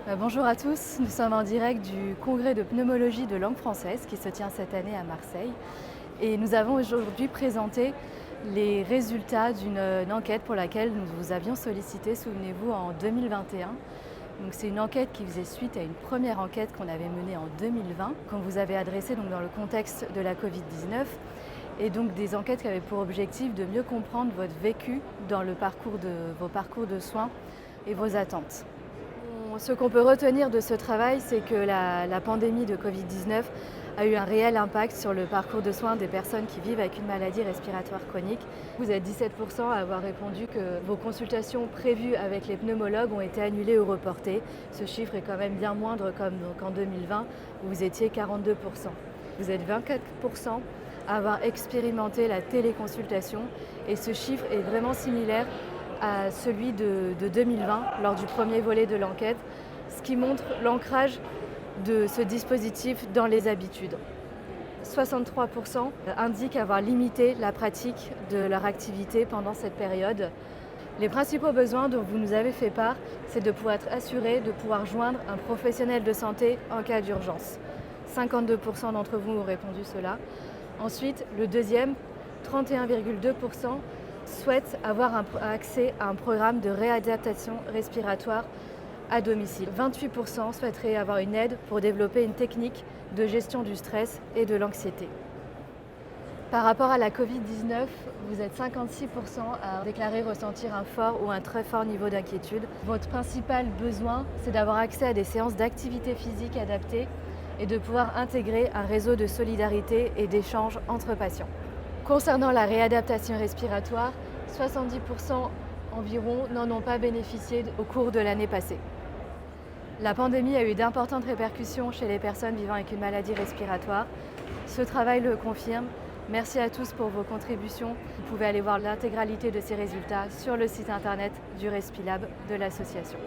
Bonjour à tous, nous sommes en direct du congrès de pneumologie de langue française qui se tient cette année à Marseille. Et nous avons aujourd'hui présenté les résultats d'une enquête pour laquelle nous vous avions sollicité, souvenez-vous, en 2021. Donc c'est une enquête qui faisait suite à une première enquête qu'on avait menée en 2020, qu'on vous avait adressée donc dans le contexte de la Covid-19. Et donc des enquêtes qui avaient pour objectif de mieux comprendre votre vécu dans vos parcours de soins et vos attentes. Ce qu'on peut retenir de ce travail, c'est que la pandémie de Covid-19 a eu un réel impact sur le parcours de soins des personnes qui vivent avec une maladie respiratoire chronique. Vous êtes 17% à avoir répondu que vos consultations prévues avec les pneumologues ont été annulées ou reportées. Ce chiffre est quand même bien moindre qu'en 2020 où vous étiez 42%. Vous êtes 24% à avoir expérimenté la téléconsultation et ce chiffre est vraiment similaire à celui de 2020 lors du premier volet de l'enquête, ce qui montre l'ancrage de ce dispositif dans les habitudes. 63% indiquent avoir limité la pratique de leur activité pendant cette période. Les principaux besoins dont vous nous avez fait part, c'est de pouvoir être assuré de pouvoir joindre un professionnel de santé en cas d'urgence. 52% d'entre vous ont répondu cela. Ensuite, le deuxième, 31,2%, souhaitent avoir accès à un programme de réadaptation respiratoire à domicile. 28% souhaiteraient avoir une aide pour développer une technique de gestion du stress et de l'anxiété. Par rapport à la Covid-19, vous êtes 56% à déclarer ressentir un fort ou un très fort niveau d'inquiétude. Votre principal besoin, c'est d'avoir accès à des séances d'activité physique adaptées et de pouvoir intégrer un réseau de solidarité et d'échange entre patients. Concernant la réadaptation respiratoire, 70% environ n'en ont pas bénéficié au cours de l'année passée. La pandémie a eu d'importantes répercussions chez les personnes vivant avec une maladie respiratoire. Ce travail le confirme. Merci à tous pour vos contributions. Vous pouvez aller voir l'intégralité de ces résultats sur le site internet du Respilab de l'association.